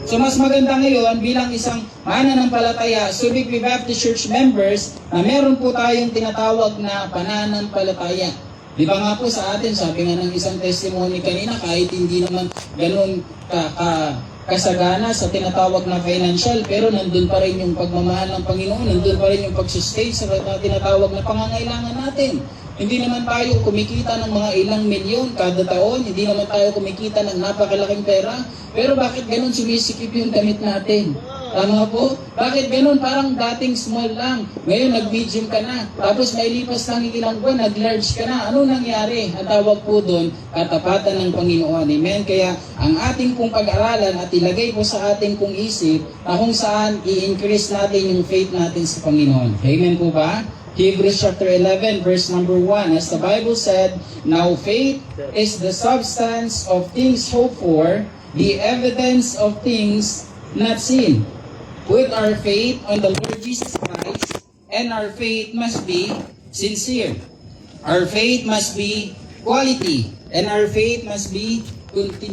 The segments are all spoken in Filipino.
So mas maganda ngayon bilang isang mananampalataya, Subic Baptist Church members, na meron po tayong tinatawag na pananampalataya. Di ba nga po sa atin, sabi nga ng isang testimony kanina, kahit hindi naman ganun kasagana sa tinatawag na financial, pero nandun pa rin yung pagmamahal ng Panginoon, nandun pa rin yung pag-sustain sa tinatawag na pangangailangan natin. Hindi naman tayo kumikita ng mga ilang milyon kada taon, hindi naman tayo kumikita ng napakalaking pera, pero bakit ganun sumisikip yung damit natin? Tama po? Bakit ganun? Parang dating small lang. Ngayon nag-medium ka na. Tapos may lipas lang ilang buwan, nag-large ka na. Ano nangyari? Ang tawag po doon, katapatan ng Panginoon. Amen? Kaya ang ating pong pag-aralan at ilagay po sa ating pong isip na kung saan i-increase natin yung faith natin sa Panginoon. Amen po ba? Hebrews chapter 11 verse number 1, as the Bible said, now faith is the substance of things hoped for, the evidence of things not seen. Put our faith on the Lord Jesus Christ, and our faith must be sincere. Our faith must be quality, and our faith must be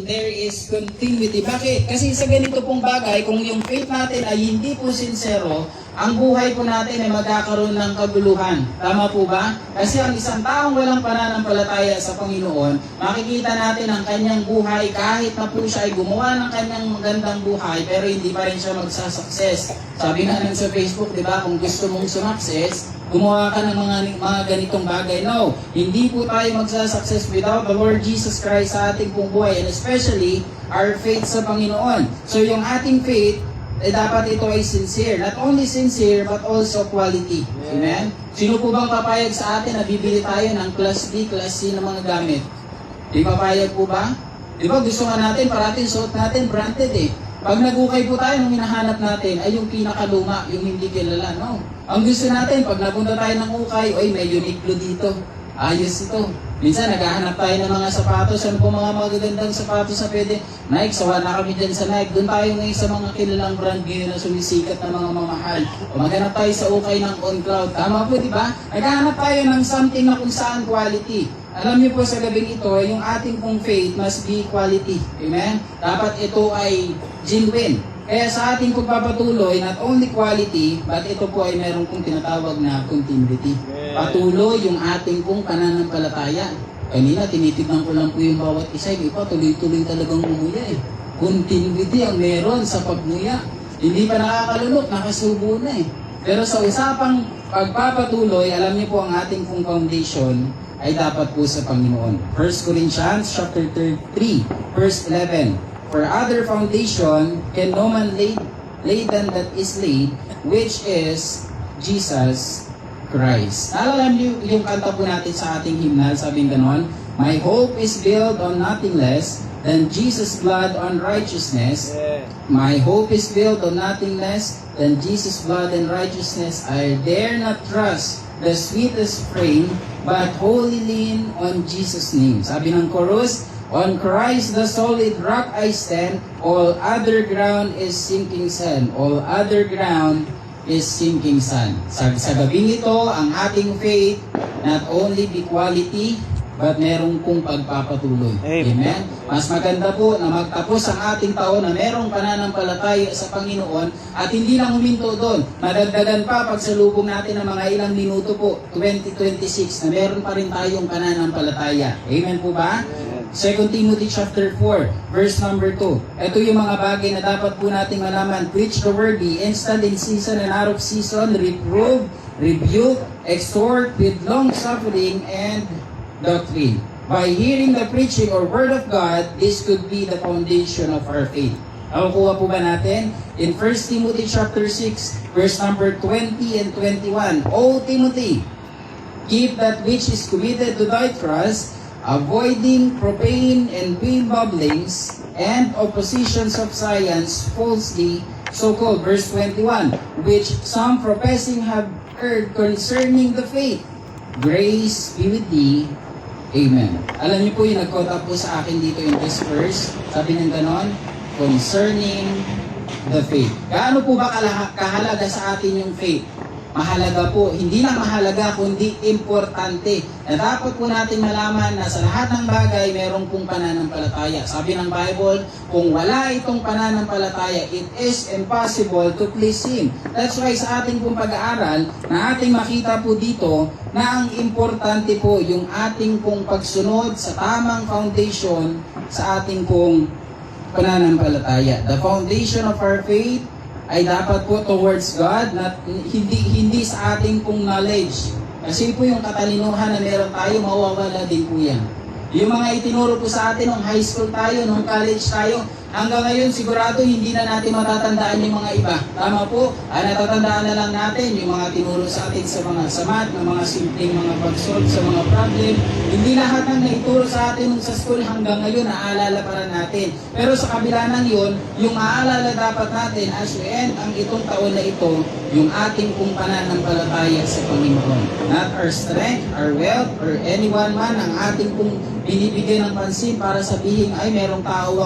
there is continuity. Bakit? Kasi sa ganito pong bagay, kung yung faith natin ay hindi po sincero, ang buhay po natin ay magkakaroon ng kaguluhan. Tama po ba? Kasi ang isang taong walang pananampalataya sa Panginoon, makikita natin ang kanyang buhay kahit na po siya ay gumawa ng kanyang magandang buhay, pero hindi pa rin siya magsasucces. Sabi nga sa Facebook, di ba, kung gusto mong sumakses, gumawa ka ng mga ganitong bagay. No, hindi po tayo magsasucces without the Lord Jesus Christ sa ating pong buhay, and especially our faith sa Panginoon. So yung ating faith, dapat ito ay sincere. Not only sincere, but also quality. Amen? Sino po bang papayag sa atin na bibili tayo ng class B, class C na mga gamit? Di papayag po ba? Di ba gusto nga natin, parating suot natin, branded eh. Pag nag-ukay po tayo, nung hinahanap natin ay yung pinakaluma, yung hindi kilala. No? Ang gusto natin, pag napunta tayo ng ukay, oy, may Uniqlo dito. Ayos ito. Minsan, naghahanap tayo ng mga sapatos. Ano po mga magagandang sapatos na pwede? Nike, sawa na kami dyan sa Nike. Doon tayo ngayon sa mga kilalang brand ngayon na sumisikat na mga mamahal. O maghanap tayo sa ukay ng OnCloud. Tama po, di ba? Naghahanap tayo ng something na kung saan quality. Alam niyo po sa gabing ito, yung ating pong faith must be quality. Amen? Dapat ito ay genuine. Kaya sa ating pagpapatuloy, not only quality, but ito po ay meron pong tinatawag na continuity. Patuloy yung ating pong pananampalataya. Kanina, tinitignan ko lang po yung bawat isa. Yung iba, tuloy-tuloy talagang umuya eh. Continuity ang meron sa pagmuya. Hindi pa nakakalunok, nakasubo na eh. Pero sa usapang pagpapatuloy, alam niyo po ang ating pong foundation ay dapat po sa Panginoon. 1 Corinthians chapter 3, verse 11. For other foundation can no man lay than that is laid, which is Jesus Christ. Alam niyo yung kanta po natin sa ating hymnal, sabing ganon, my hope is built on nothing less than Jesus' blood on righteousness. My hope is built on nothing less than Jesus' blood and righteousness. I dare not trust the sweetest frame, but wholly lean on Jesus' name. Sabi ng chorus, on Christ the solid rock I stand, all other ground is sinking sand. All other ground is sinking sand. Sa gabing ito, ang ating faith not only be quality, but merong kong pagpapatuloy. Amen? Mas maganda po na magtapos ang ating taon na merong pananampalataya sa Panginoon at hindi lang huminto doon. Madagdagan pa pagsalubong natin ng mga ilang minuto po, 2026, na meron pa rin tayong pananampalataya. Amen po ba? 2 Timothy chapter 4, verse number 2. Ito yung mga bagay na dapat po nating malaman. Preach the word, be instant in season and out of season, reprove, rebuke, exhort with long suffering and doctrine. By hearing the preaching or word of God, this could be the foundation of our faith. Nakukuha po ba natin? In 1 Timothy chapter 6, verse number 20 and 21. O Timothy, keep that which is committed to thy trust, avoiding profane and vain babblings and oppositions of science falsely so-called. Verse 21, which some professing have heard concerning the faith. Grace be with thee. Amen. Alam niyo po yung nag-quote up po sa akin dito in this verse. Sabi ng ganon, concerning the faith. Gaano po ba kahalaga sa atin yung faith? mahalaga po, hindi lang mahalaga kundi importante. Na dapat po natin malaman na sa lahat ng bagay meron pong pananampalataya. Sabi ng Bible, kung wala itong pananampalataya, it is impossible to please Him. That's why sa ating pong pag-aaral, na ating makita po dito na ang importante po yung ating pong pagsunod sa tamang foundation sa ating pong pananampalataya. The foundation of our faith ay dapat po towards God, not, hindi sa ating pong knowledge. Kasi po yung katalinuhan na meron tayo, mawawala din po yan. Yung mga itinuro po sa atin nung high school tayo, nung college tayo, hanggang ngayon sigurado hindi na natin matatandaan yung mga iba. Tama po, natatandaan na lang natin yung mga tinuro sa atin sa mga samat, ng mga simpleng mga pag-solve sa mga problem. Hindi lahat ng naituro sa atin nung sa school hanggang ngayon naaalala pa rin natin. Pero sa kabila ng yun, yung maaalala dapat natin as we end ang itong taon na ito, yung ating kung pananampalataya sa Panginoon. Not our strength, our wealth, or anyone man ang ating kung binibigyan ng pansin para sabihin, ay may tao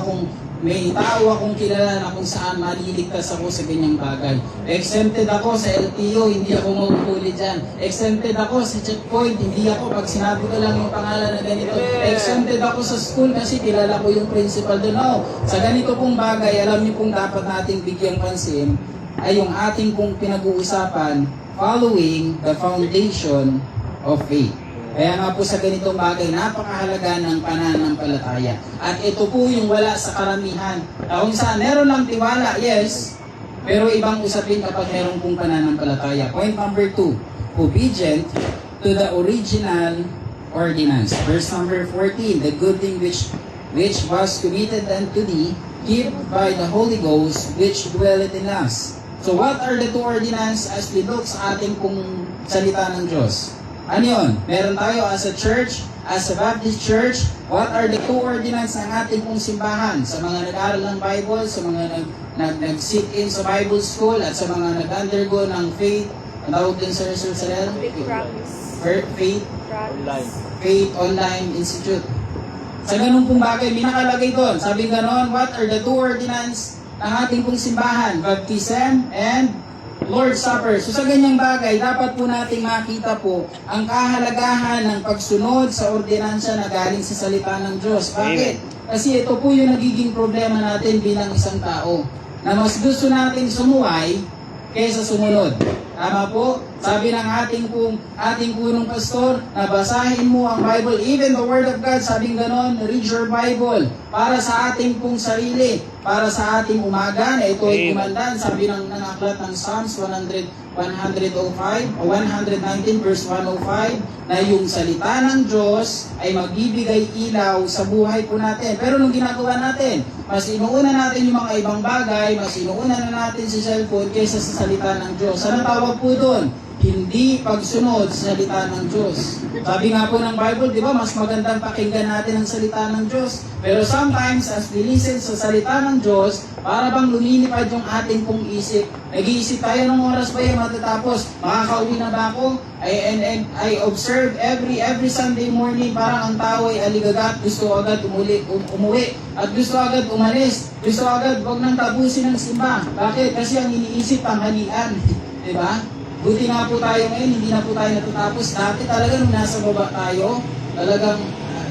akong kilala na kung saan maliligtas ako sa ganyang bagay. Exempted ako sa LTO, hindi ako mauhuli dyan. Exempted ako sa checkpoint, hindi ako pag sinabi ko lang yung pangalan na ganito. Exempted ako sa school kasi kilala ko yung principal doon. No, sa ganito pong bagay, alam niyo pong dapat nating bigyang pansin ay yung ating pong pinag-uusapan following the foundation of faith. Kaya nga po sa ganitong bagay, napakahalaga ng pananampalataya. At ito po yung wala sa karamihan. Kung saan meron lang tiwala, yes, pero ibang usapin kapag meron pong pananampalataya. Point number 2, obedient to the original ordinance. Verse number 14, the good thing which was committed unto thee, keep by the Holy Ghost, which dwelleth in us. So what are the two ordinances as we look sa ating pong salita ng Diyos? Ano yun? Meron tayo as a church, as a Baptist church, what are the two ordinances ng ating pong simbahan? Sa mga nag-aaral ng Bible, sa mga nag-sit in sa Bible school, at sa mga nag-undergo ng faith, ang tawag din sa Sir Salel? Faith Online Institute. Sa ganun pong bagay, may nakalagay doon. Sabi ganon, what are the two ordinances ng ating pong simbahan? Baptism and Lord's Supper. So sa ganyang bagay, dapat po nating makita po ang kahalagahan ng pagsunod sa ordinansya na galing sa salita ng Diyos. Bakit? Kasi ito po yung nagiging problema natin bilang isang tao. Na mas gusto natin sumuway kaysa sumunod. Tama po? Sabi ng ating punong pastor, na basahin mo ang Bible, even the Word of God, sabing ganon, read your Bible, para sa ating pong sarili, para sa ating umaga, na ito ay kumandan, sabi ng aklat ng Psalms 105, o 119 verse 105, na yung salita ng Diyos ay magbibigay ilaw sa buhay po natin. Pero nung ginagawa natin, mas inuuna natin yung mga ibang bagay, mas inuuna na natin si cellphone kaysa sa salita ng Diyos. Ano tawag po doon? Hindi pagsunod sa salita ng Diyos. Sabi nga po ng Bible, di ba, mas magandang pakinggan natin ang salita ng Diyos. Pero sometimes, as we listen sa salita ng Diyos, para bang lumilipad yung ating pong isip. Nag-iisip tayo ng oras ba yung matatapos? Makakauwi na ba ako? And I observe every Sunday morning, parang ang tao ay aligagat, gusto agad umuwi, at gusto agad umalis, gusto agad wag nang tapusin ng simba. Bakit? Kasi ang iniisip tanghalian. Diba? Buti nga po tayo ngayon, hindi na po tayo natatapos. Dati talaga nung nasa baba tayo, talagang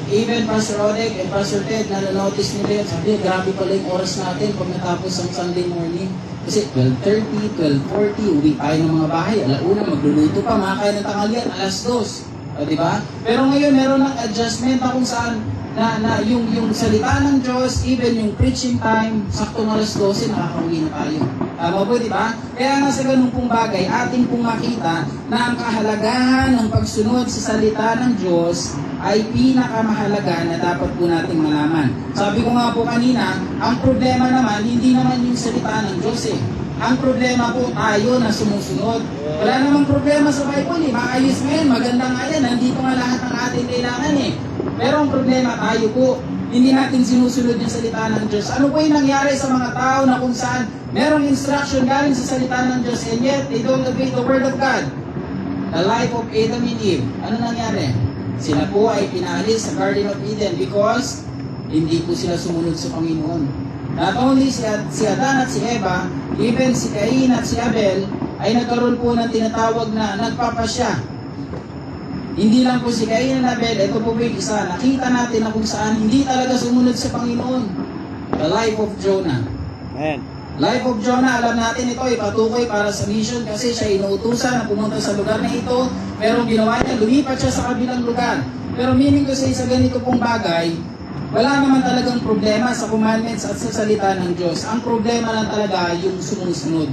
even Pastor Odek and Pastor Ted, nanonotice nila yun. Sabi, grabe pala yung oras natin pag natapos ang Sunday morning. Kasi 12:30, 12:40, uwi tayo ng mga bahay. Alauna, magluluto pa, makakain ng tanghalian, 2:00. O, diba? Pero ngayon, meron ng adjustment na kung saan na yung salita ng Diyos, even yung preaching time, saktong 12:00, nakakauwi na tayo. Tama po, di ba? Kaya nga sa ganung pong bagay, ating pong makita na ang kahalagahan ng pagsunod sa salita ng Diyos ay pinakamahalaga na dapat po nating malaman. Sabi ko nga po kanina, ang problema naman, hindi naman yung salita ng Diyos eh. Ang problema po tayo na sumusunod. Wala namang problema sa Bible eh. Maayos nga yan, maganda nga yan. Nandito nga lahat ng ating kailangan eh. Pero ang problema tayo po, hindi natin sinusunod yung salita ng Diyos. Ano po yung nangyari sa mga tao na kung saan merong instruction galing sa salita ng Diyos and yet they don't obey the Word of God? The life of Adam and Eve. Ano nangyari? Sila po ay pinalis sa Garden of Eden because hindi po sila sumunod sa Panginoon. Not only si Adan at si Eva, even si Cain at si Abel, ay nagkaroon po ng tinatawag na nagpapasya. Hindi lang po si Cain and Abel, ito po yung isa. Nakita natin na kung saan hindi talaga sumunod sa Panginoon. The life of Jonah. Amen. Life of Jonah, alam natin ito, ipatukoy para sa mission kasi siya inuutusan na pumunta sa lugar na ito. Pero ginawa niya, lumipat siya sa kabilang lugar. Pero meaning to say, sa ganito pong bagay, wala naman talagang problema sa commandments at sa salita ng Diyos. Ang problema lang talaga yung sumusunod.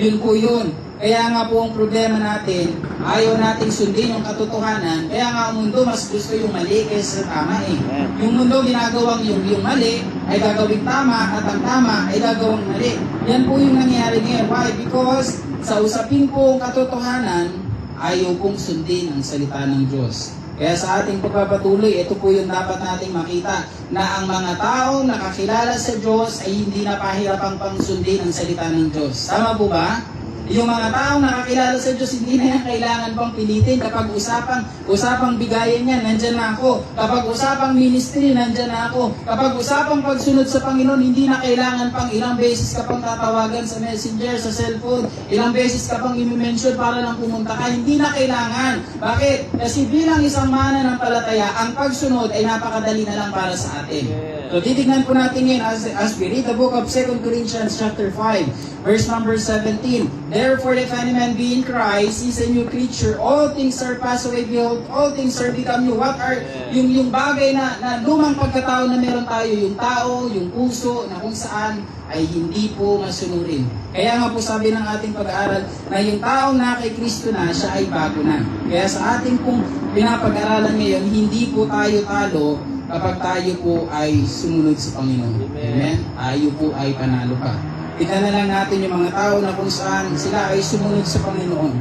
Yun po yun. Kaya nga po ang problema natin, ayaw nating sundin yung katotohanan. Kaya nga ang mundo mas gusto yung mali kaysa tama eh. Yung mundo ginagawang yung mali ay gagawing tama at ang tama ay gagawang mali. Yan po yung nangyayari ngayon. Why? Because sa usapin po ang katotohanan, ayaw pong sundin ang salita ng Diyos. Kaya sa ating pagpapatuloy, ito po yung dapat nating makita na ang mga taong nakakilala sa Diyos ay hindi na pahirapang pangsundin ang salita ng Diyos. Tama po ba? Yung mga taong nakakilala sa Diyos, hindi na yan kailangan pang pilitin. Kapag usapang bigayan yan, nandyan na ako. Kapag usapang ministry, nandyan na ako. Kapag usapang pagsunod sa Panginoon, hindi na kailangan pang ilang beses ka pang tatawagan sa messenger, sa cellphone, ilang beses ka pang i-mention para lang pumunta ka. Hindi na kailangan. Bakit? Kasi bilang isang mananampalataya, ang pagsunod ay napakadali na lang para sa atin. So titignan po natin ngayon as we read the book of 2 Corinthians chapter 5, verse number 17. Therefore, if any man be in Christ, he is a new creature. All things are passed away. Behold, all things are become new. What are yung bagay na lumang pagkatao na meron tayo, yung tao, yung puso, na kung saan ay hindi po masunurin. Kaya nga po sabi ng ating pag-aaral na yung taong na kay Kristo na, siya ay bago na. Kaya sa ating pong pinapag-aralan ngayon, hindi po tayo talo kapag tayo po ay sumunod sa Panginoon. Amen? Tayo po ay panalo pa. Tignan na lang natin yung mga tao na kung saan sila ay sumunod sa Panginoon.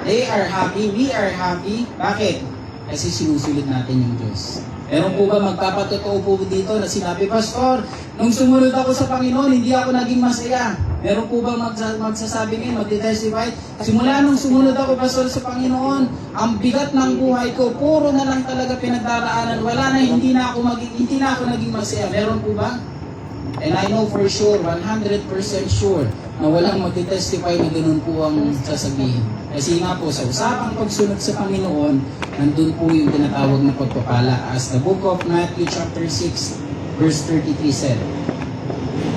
They are happy, we are happy. Bakit? Kasi sinusulit natin yung Diyos. Meron po ba magpapatotoo po dito na sinabi, Pastor, nung sumunod ako sa Panginoon, hindi ako naging masaya. Meron po ba magsasabi ngayon, magtitestify? Simula nung sumunod ako, Pastor, sa Panginoon, ang bigat ng buhay ko, puro na lang talaga pinagdaraanan. Wala na, hindi na ako naging masaya. Meron po ba? And I know for sure, 100% sure, na walang magtitestify na ganun po ang sasabihin. Kasi nga po, sa usapang pagsunod sa Panginoon, nandun po yung tinatawag na pagpapala. As the book of Matthew chapter 6, verse 33 said.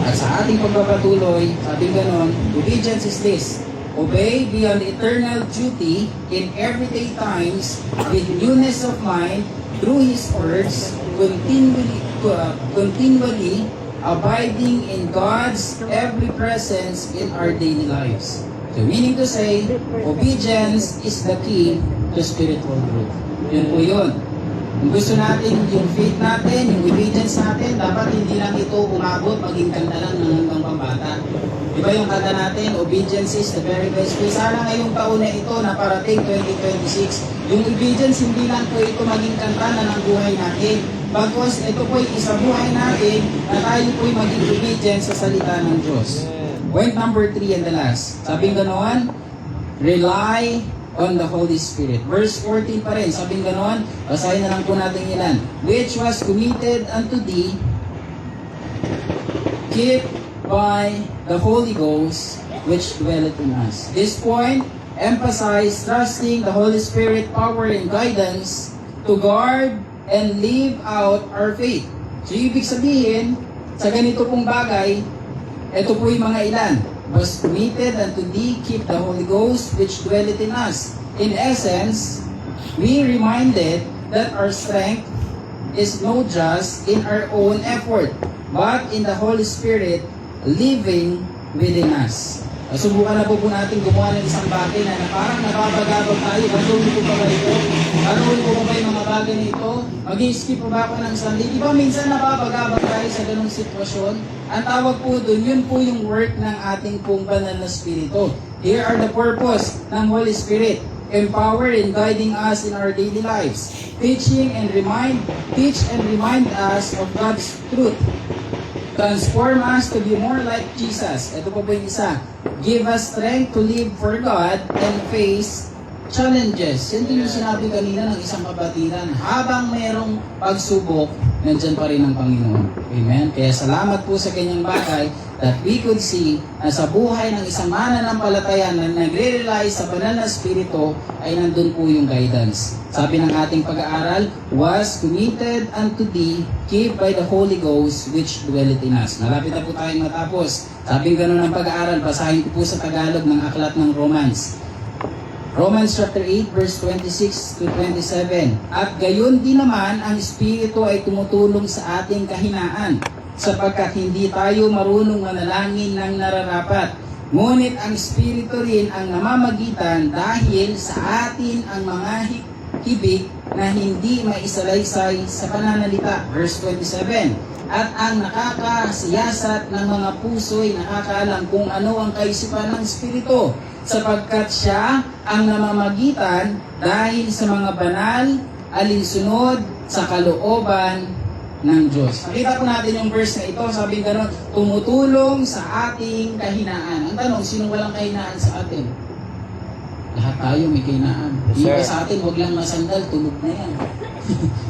At sa ating pagpapatuloy, sabi ganon, obedience is this: obey beyond eternal duty in everyday times with newness of mind through His words, continually abiding in God's every presence in our daily lives. So meaning to say, obedience is the key to spiritual growth. Yun po yun. Kung gusto natin, yung faith natin, yung obedience natin, dapat hindi lang ito umabot, maging kanta lang ng hanggang pambata. Diba yung kanta natin, obedience is the very best way. Sana ngayong taon na ito na parating 2026, yung obedience hindi lang po ito maging kanta na ng buhay natin. Bagkus ito po'y isabuhay natin na tayo po'y maging obedient sa salita ng Diyos. Point number 3 and the last. Sabing ganoon, rely on the Holy Spirit. Verse 14 pa rin, sabing ganoon, basahin na lang po natin ilan. Which was committed unto thee, keep by the Holy Ghost, which dwelleth in us. This point, emphasize trusting the Holy Spirit power and guidance to guard and live out our faith. So, ibig sabihin, sa ganito pong bagay, ito po yung mga ilan. Was committed unto thee, keep the Holy Ghost, which dwelleth in us. In essence, we reminded that our strength is no just in our own effort, but in the Holy Spirit living within us. Subukan na po natin gumawa ng isang bagay na parang napapagabag tayo. Gagawin ko pa ba ito? Gagawin ko pa ba yung mga bagay na ito? Mag-i-skip pa ba ako ng Sunday? Di ba minsan napapagabag tayo sa ganong sitwasyon? Ang tawag po dun, yun po yung work ng ating pong banal na spirito. Here are the purpose ng Holy Spirit. Empower and guiding us in our daily lives. Teach and remind us of God's truth. Transform us to be more like Jesus. Ito po yung isa. Give us strength to live for God and face challenges. Yan din yung sinabi kanina ng isang kabatiran. Habang mayroong pagsubok, nandyan pa rin ang Panginoon. Amen? Kaya salamat po sa kanyang bagay that we could see na sa buhay ng isang mananampalataya na nagre-rely sa banal na Espiritu ay nandun po yung guidance. Sabi ng ating pag-aaral, was committed unto thee, keep by the Holy Ghost which dwelleth in us. Malapit na po tayong matapos. Sabi gano'n ng pag-aaral, basahin ko po sa Tagalog ng aklat ng Romans. Romans chapter 8 verse 26 to 27. At gayon din naman ang Espiritu ay tumutulong sa ating kahinaan, sapagkat hindi tayo marunong manalangin ng nararapat. Ngunit ang Espiritu rin ang namamagitan dahil sa atin ang mga hibig na hindi maisalaysay sa pananalita. Verse 27. At ang nakakasiyasat ng mga puso'y nakakaalam kung ano ang kaisipan ng Espiritu, sapagkat siya ang namamagitan dahil sa mga banal, alinsunod sa kalooban ng Diyos. Nakita po natin yung verse na ito, sabi gano'n, tumutulong sa ating kahinaan. Ang tanong, sino walang kahinaan sa atin? Lahat tayo may kahinaan. Di ba sa atin, huwag lang masandal, tulog na yan.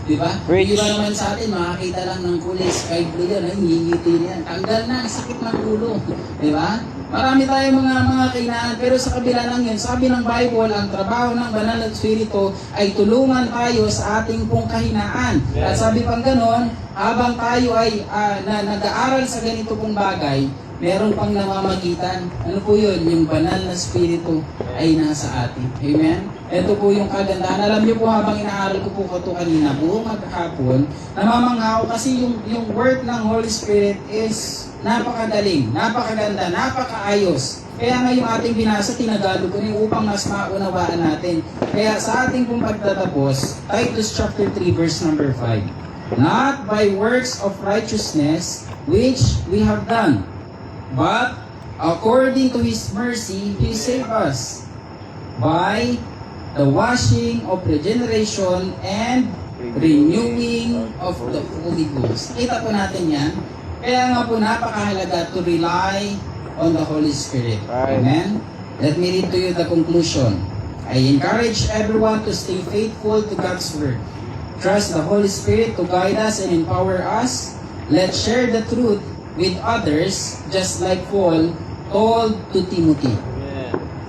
Di ba? Di ba naman sa atin, makakita lang ng kulay sky blue yan, ay ngingiti yan. Tanggal na, ang sakit ng ulo. Di ba? Marami tayong mga kahinaan, pero sa kabila ng yun, sabi ng Bible, ang trabaho ng banal na Espiritu ay tulungan tayo sa ating pong kahinaan. At sabi pang ganon, habang tayo ay nag-aaral sa ganito pong bagay, meron pang namamagitan. Ano po yun? Yung banal na Espiritu ay nasa atin. Amen? Ito po yung kagandahan. Alam niyo po habang inaaral ko po ito kanina, buong maghapon, namamangha ako kasi yung work ng Holy Spirit is napakagaling, napakaganda, napakaayos. Kaya ngayong ating binasa, tinagalog ko niyo upang mas maunawaan natin. Kaya sa ating pong pagtatapos, Titus chapter 3 verse number 5. Not by works of righteousness which we have done, but according to His mercy, He saved us by the washing of regeneration and renewing of the Holy Ghost. Kita po natin yan. Kaya nga po napakahalaga to rely on the Holy Spirit. Amen? Let me read to you the conclusion. I encourage everyone to stay faithful to God's Word. Trust the Holy Spirit to guide us and empower us. Let's share the truth with others just like Paul told to Timothy.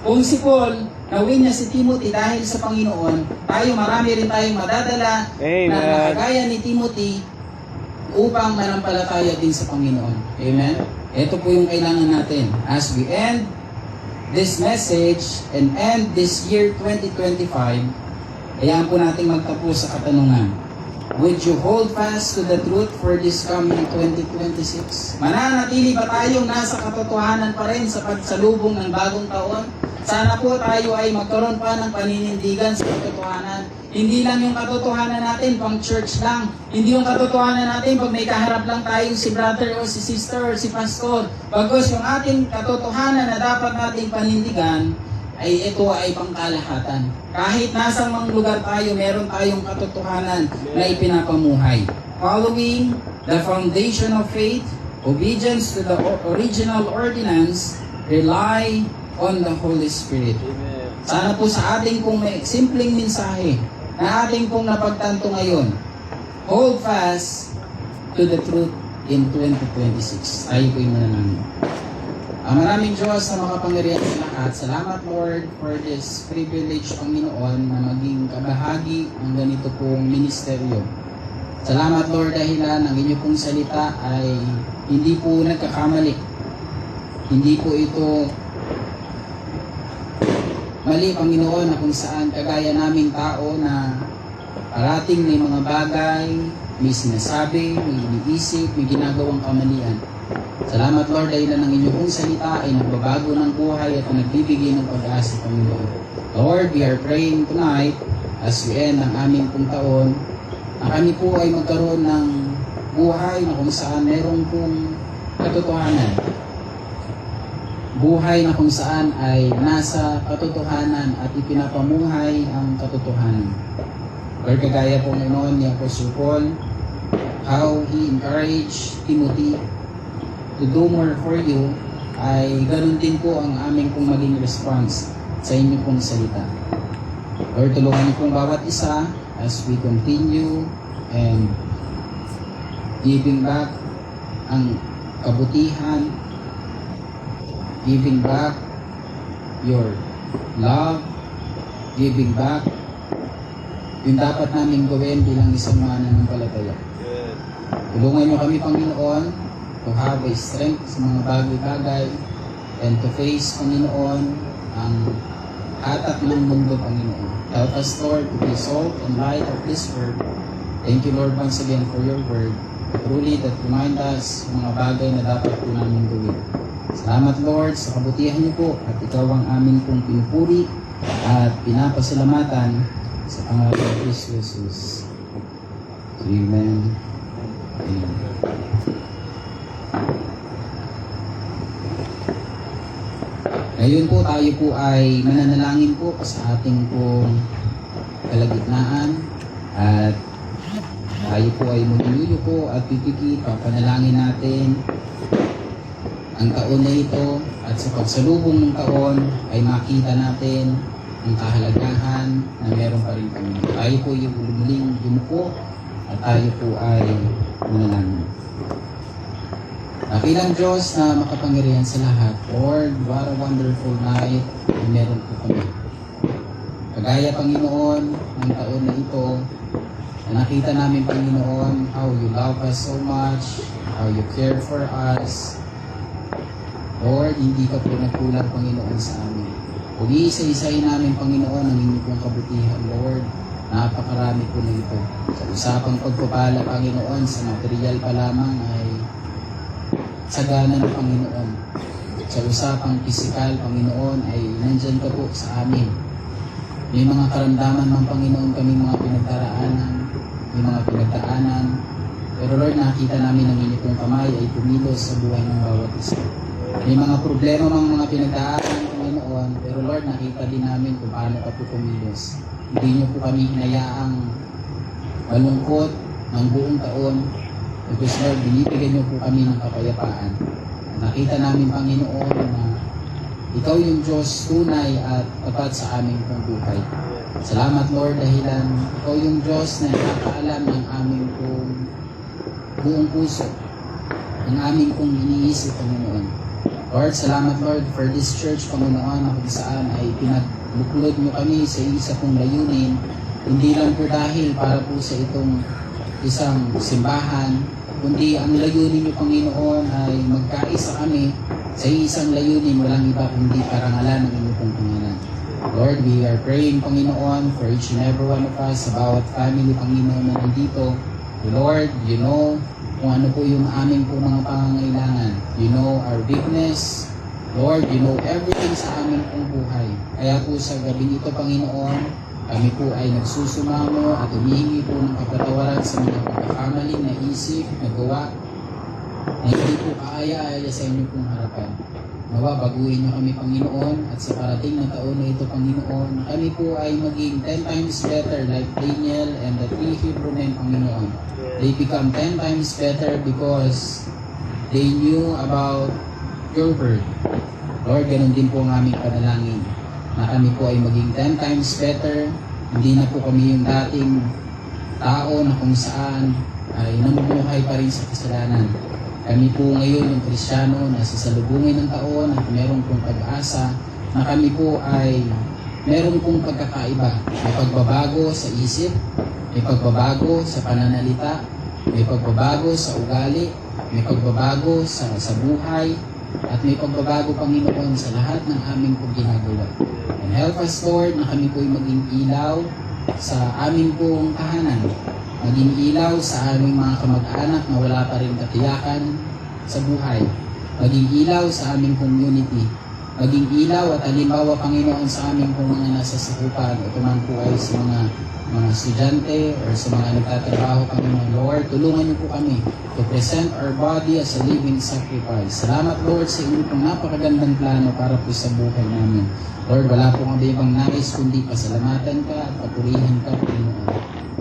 Kung si Paul, nawin niya si Timothy dahil sa Panginoon, marami rin tayong madadala na nakagaya ni Timothy upang manampalataya din sa Panginoon. Amen? Ito po yung kailangan natin. As we end this message and end this year 2025, hayaan po natin magtapos sa katanungan. Would you hold fast to the truth for this coming 2026? Mananatili ba tayong nasa katotohanan pa rin sa pagsalubong ng bagong taon? Sana po tayo ay magkaroon pa ng paninindigan sa katotohanan. Hindi lang yung katotohanan natin pang church lang. Hindi yung katotohanan natin pag may kaharap lang tayong si brother o si sister o si pastor. Bagos yung ating katotohanan na dapat nating panindigan, ay ito ay pangkalahatan. Kahit nasa mang lugar tayo, meron tayong katotohanan na ipinapamuhay. Following the foundation of faith, obedience to the original ordinance, rely on the Holy Spirit. Sana po sa ating pong may simpleng mensahe na ating pong napagtanto ngayon, hold fast to the truth in 2026. Tayo po yung mananangin. Maraming Diyos na makapangyarihan sa lahat. Salamat Lord for this privilege, Panginoon, na maging kabahagi ng ganito pong ministeryo. Salamat Lord dahilan ang inyong pong salita ay hindi po nagkakamali. Hindi po ito mali, Panginoon, na kung saan kagaya naming tao na parating may mga bagay, may sinasabi, may iniisip, may ginagawang kamalian. Salamat Lord dahil ang inyong salita ay nagbabago ng buhay at nagbibigay ng pag-asa, Panginoon. Lord, we are praying tonight as we end ang aming pong taon na kami po ay magkaroon ng buhay na kung saan meron pong katotohanan. Buhay na kung saan ay nasa katotohanan at ipinapamuhay ang katotohanan. Lord, kagaya po noon ni Apostle Paul, how he encouraged Timothy to do more for you, ay ganun din po ang aming pong maging response sa inyong pong salita. Lord, tulungan niyo pong bawat isa as we continue and giving back ang kabutihan, giving back your love, giving back yung dapat namin gawin bilang isang mananampalataya. Tulungan niyo kami, Panginoon, to have a strength sa mga bagay-bagay and to face, Panginoon, ang hatak ng mundo, Panginoon. Help us, Lord, to be salt and light of this world. Thank you, Lord, once again for your word. Truly, that remind us ng mga bagay na dapat po namin gawin. Salamat, Lord, sa kabutihan niyo po at ikaw ang aming pong pinupuri at pinapasalamatan sa pangalan ng Kristo Jesus. Amen. Amen. Ngayon po tayo po ay mananalangin po sa ating pong kalagitnaan at tayo po ay magluluko at pipikit, papanalangin natin ang taon na ito at sa pagsalubong ng taon ay makita natin ang kahalagahan na meron pa rin kami. Tayo po yung muling yumuko at tayo po ay manalangin. Dakilang Diyos na makapangyarihan sa lahat, Lord, what a wonderful night na meron po kami. Kagaya, Panginoon, ng taon na ito, na nakita namin, Panginoon, how you love us so much, how you care for us. Lord, hindi ka po nagkulang, Panginoon, sa amin. Kung iisa-isahin namin, Panginoon, ang inyong pong kabutihan, Lord, napakarami po na ito. Sa usapang pagpapala, Panginoon, sa material pa lamang ay sagana ng Panginoon. Sa usapang pisikal, Panginoon, ay nandyan ka po sa amin. May mga karamdaman ng Panginoon kaming mga pinagdaraanan, may mga pinagdaanan. Pero Lord, nakita namin ang inyong pong kamay ay pumilos sa buhay ng bawat isa. May mga problema mga pinagdaanan, Panginoon, pero Lord, nakita din namin kung paano ka po pumilos. Hindi niyo po kami hinayaang malungkot ng buong taon. Because Lord, binibigyan niyo po kami ng kapayapaan. Nakita namin, Panginoon, na ikaw yung Diyos tunay at tapat sa aming pong buhay. Salamat, Lord, dahilan ikaw yung Diyos na nakakaalam ng aming pong buong puso, ng aming pong iniisip, Panginoon. Lord, salamat, Lord, for this church, Panginoon, na kung saan ay pinagbuklod niyo kami sa isa pong layunin, hindi lang po dahil para po sa itong isang simbahan, kundi ang layunin niyo, Panginoon, ay magkaisa kami sa isang layunin, walang iba kundi parangalan ng inyong pong pangalan. Lord, we are praying, Panginoon, for each and every one of us, sa bawat family, Panginoon, na nandito. Lord, you know kung ano po yung aming po mga pangangailangan. You know our weakness. Lord, you know everything sa aming pong buhay. Kaya po sa gabi ito, Panginoon, kami po ay nagsusumamo at humihingi po ng kapatawaran sa mga pagkakamaling na isip, na gawa, na hindi po kaaya-aya sa inyo pong harapan. Nawa, baguhin niyo kami, Panginoon, at sa parating na taon na ito, Panginoon, kami po ay maging 10 times better like Daniel and the 3 Hebrew men, Panginoon. They become 10 times better because they knew about your word. Lord, ganun din po ang aming panalangin, na kami po ay maging 10 times better. Hindi na po kami yung dating tao na kung saan ay namumuhay pa rin sa kasalanan. Kami po ngayon yung Kristiyano na sasalubungin ng taon at meron pong pag-asa na kami po ay meron pong pagkakaiba. May pagbabago sa isip, may pagbabago sa pananalita, may pagbabago sa ugali, may pagbabago sa buhay, at may pagbabago, Panginoon, sa lahat ng aming pong ginagawa. And help us, Lord, na kami po ay maging ilaw sa aming pong tahanan, maging ilaw sa aming mga kamag-anak na wala pa rin katiyakan sa buhay, maging ilaw sa aming community, maging ilaw at halimbawa, Panginoon, sa aming pong mga nasa sakupan, ito man po ay sa mga estudyante or sa mga nagtatrabaho, Panginoon. Lord, tulungan niyo po kami to present our body as a living sacrifice. Salamat, Lord, sa inyo pong napakagandang plano para po sa buhay namin. Lord, wala po kami ibang nais kundi pasalamatan ka at papurihan ka, Panginoon.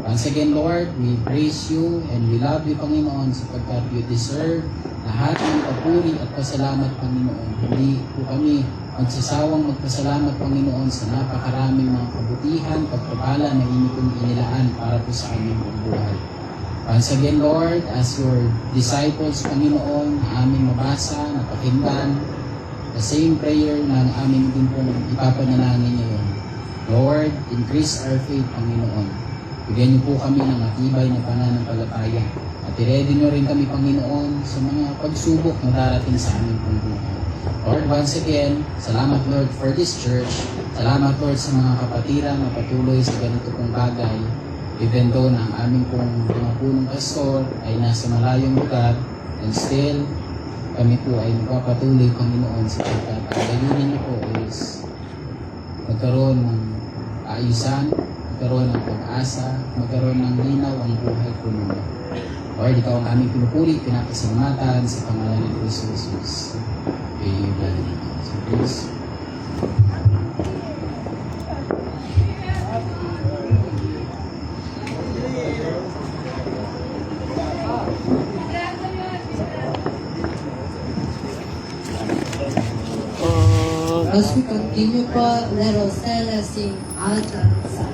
Once again, Lord, we praise you and we love you, Panginoon, sapagkat you deserve lahat ng papuri at pasalamat, Panginoon. Hindi po kami magsasawang magpasalamat, Panginoon, sa napakaraming mga kabutihan, pagpapala na inyong pong inilaan para po sa aming buhay. Once again, Lord, as your disciples, Panginoon, na aming mabasa, napakinggan, the same prayer na amin din pong ipapanalangin ngayon. Lord, increase our faith, Panginoon. Bigyan niyo po kami ng matibay na pananampalataya. At i-ready niyo rin kami, Panginoon, sa mga pagsubok na darating sa aming pong buhay. Lord, once again, salamat Lord for this church. Salamat Lord sa mga kapatiran na patuloy sa ganito pong bagay. Even though na ang aming pong mga punong pastor ay nasa malayong lugar, and still, kami po ay magpapatuloy, Panginoon, sa pagkat ang layunin niyo po is magkaroon ng ayusan, magkaroon ng pag-asa, magkaroon ng linaw ang buhay po ninyo. Lord, ikaw ang aming pinupuri, pinapasalamatan sa pangalan ni Kristo Jesus. Amen. So, please. As we continue po, let us stand and sing Altaransa.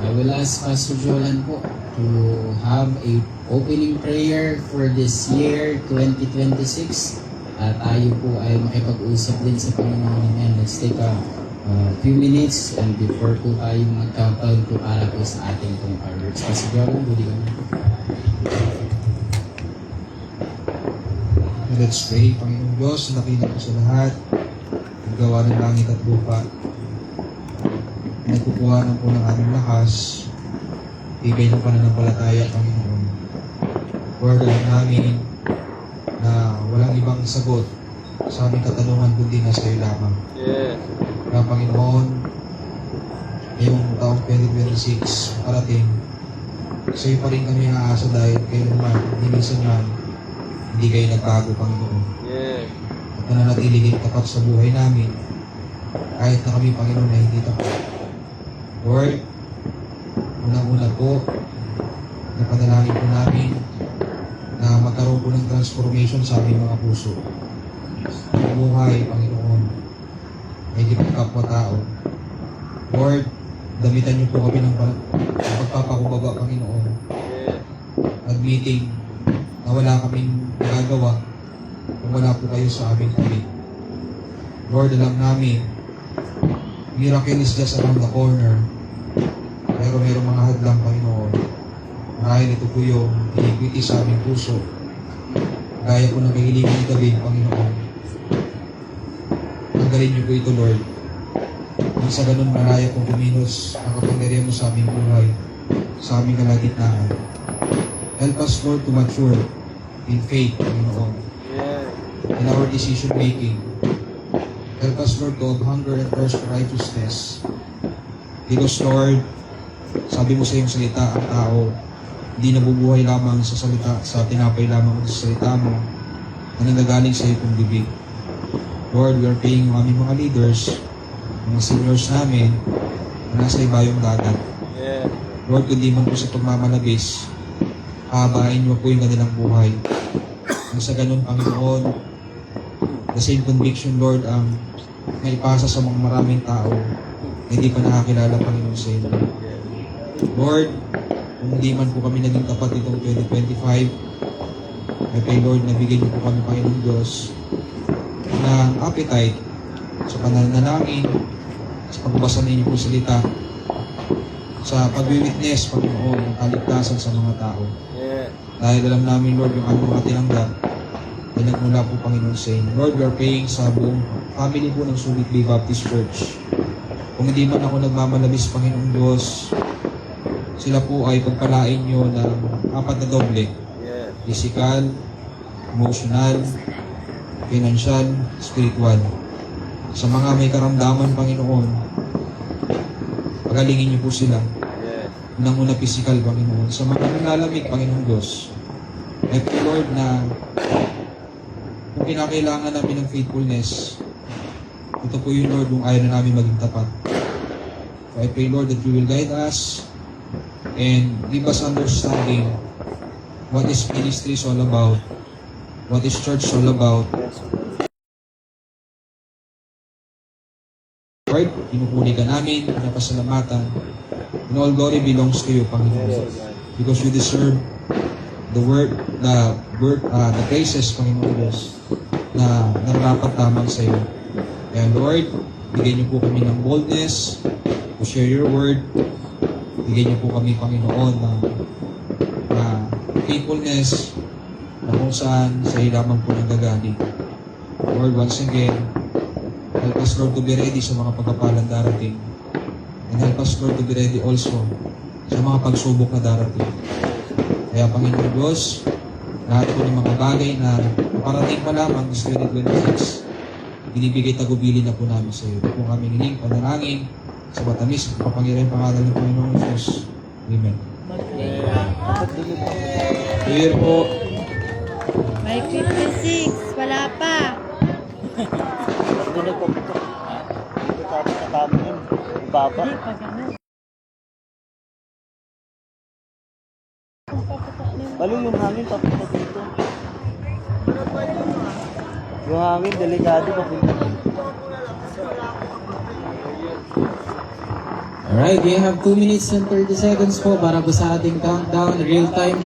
I will ask Pastor Jolan po to have a opening prayer for this year 2026 at tayo po ay makipag-usap din sa Panginoon. Amen. Let's take a few minutes and before po tayo mag-countdown po para po sa ating pong words. Pastor Jolan, huli ka na po. Let's pray. Panginoong Diyos, nakita po sa lahat, naggawa ng langit at lupa, nagkukuhanan po ng aming lakas, ibigay ng pananampalataya, Panginoon. Lord, alam namin na walang ibang sagot sa aming katanungan kundi na sa iyo lamang. Yes. Kaya Panginoon, ngayong taong 2026 parating, sa iyo pa rin kami aasa dahil kayo naman, minsan man, hindi kayo nagbago, Panginoon. Yes. At nananatili kayo tapat sa buhay namin, kahit na kami, Panginoon, na hindi tapat. Lord, unang-una po, napanalangin po namin na magkaroon po ng transformation sa aming mga puso. Ang buhay, Panginoon, ay di pagkapwa-tao. Lord, damitan niyo po kami ng pagpapakumbaba, Panginoon. Admitting na wala kaming magagawa kung wala po kayo sa aming tabi. Lord, alam namin, miracle is just around the corner. Pero mayroong mga hadlang, Panginoon. Marahil ito po yung iniquity sa aming puso. Gaya po ng kahilingan ni David, Panginoon. Tanggalin niyo po ito, Lord. Nang sa ganun maraya pong kumilos ang kapangyarihan mo sa aming buhay, sa aming kalagitnaan. Help us, Lord, to mature in faith, Panginoon. In our decision making. Help us, Lord, to have hunger and thirst for righteousness. Because, Lord, sabi mo sa iyong salita, ang tao, hindi nabubuhay lamang sa salita, sa tinapay lamang sa salita mo, na nanggagaling sa iyong bibig. Lord, we are praying yung aming mga leaders, mga seniors namin, na nasa ibayong dagat. Lord, kundi man po sa pagmamalabis, habain mo po yung kanilang buhay. Nang sa ganun, Panginoon, the same conviction, Lord, ang naipasa sa mga maraming tao na hindi pa nakakilala, Panginoon, sa inyo. Lord, kung hindi man po kami naging tapat itong 2025, I pray, Lord, na bigyan niyo po kami, Panginoon Diyos, ng appetite sa pananalangin, sa pagbabasa ninyo po salita, sa pag-witness, Panginoon, ng kaligtasan sa mga tao. Dahil alam namin, Lord, yung aming mga tinanggap, ay nagmula po, Panginoon, sa inyo. Lord, we are praying sa buong family po ng Subic Bay Baptist Church. Kung hindi man ako nagmamalabis, Panginoong Diyos, sila po ay pagpalain nyo ng 4 na doble. Physical, emotional, financial, spiritual. Sa mga may karamdaman, Panginoon, pagalingin nyo po sila. Unang-una physical, Panginoon. Sa mga nalalamig, Panginoong Diyos, I pray, Lord, na kung kinakailangan namin ng faithfulness, ito po yung Lord, yung ayaw na namin maging tapat. So I pray, Lord, that you will guide us and give us understanding what is ministry is all about, what is church all about. Lord, pinupuli ka namin, pinapasalamatan, and all glory belongs to you, Panginoon. Because you deserve the praises, Panginoon Diyos, na nararapat lamang sa iyo. And Lord, bigyan niyo po kami ng boldness to share your word. Bigyan niyo po kami, Panginoon, na faithfulness na kung saan sa iyo lamang po nanggagaling. Lord, once again, help us, Lord, to be ready sa mga pagpapalang darating. And help us, Lord, to be ready also sa mga pagsubok na darating. Kaya, Panginoon Diyos, lahat po ng mga bagay na parating pa lamang is 2026, binibigay tagubilin na po namin sa iyo. Ito po kami hiling, panalangin, sa matamis, kapangyarihan pangalan ng Panginoon Diyos. Amen. Clear po. May 56, wala pa. Hindi nagpaputok. Tapos sa kami yun. Baba. Balo yung hangin papunta dito. Yung hangin, delikado papunta dito. Alright, we have 2 minutes and 30 seconds po para po sa ating countdown, real time.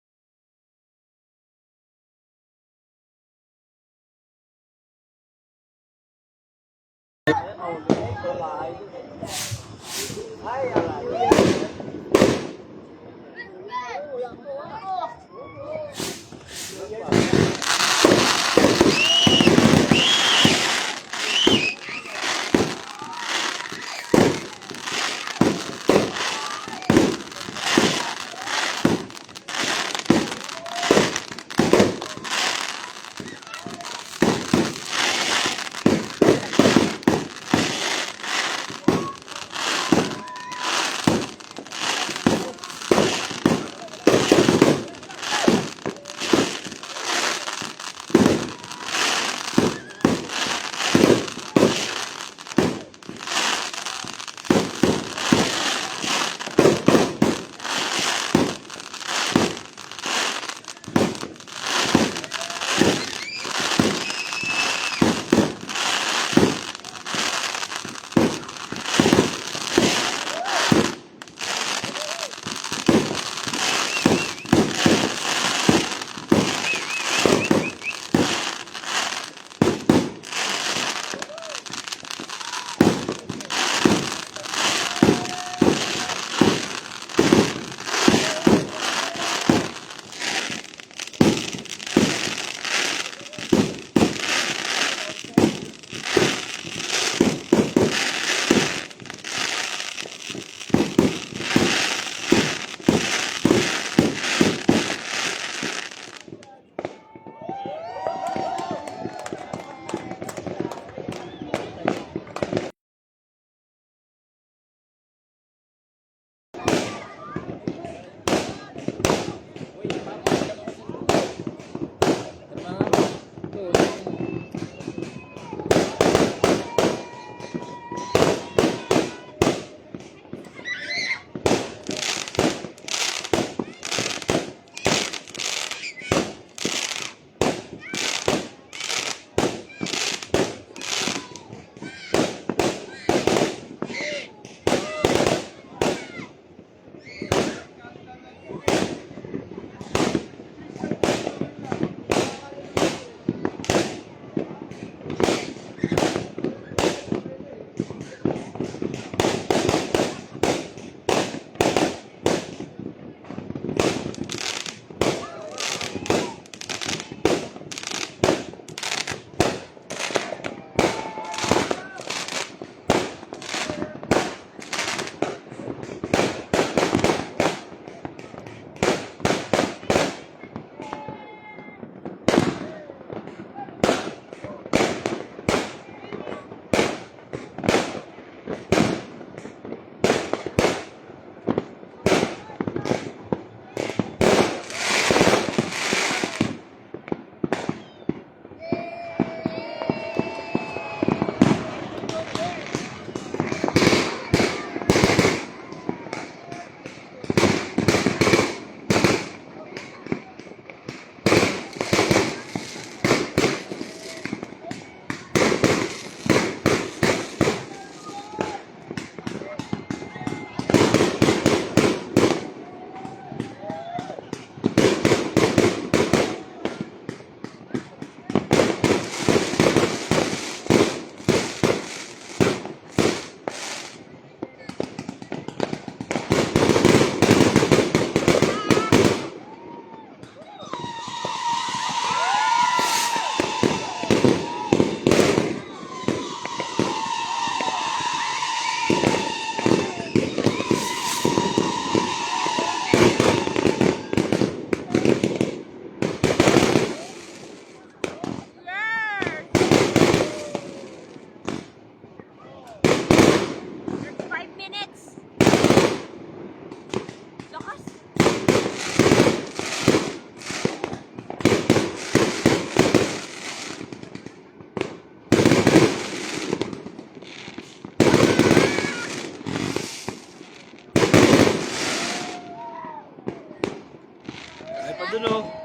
Doon oh.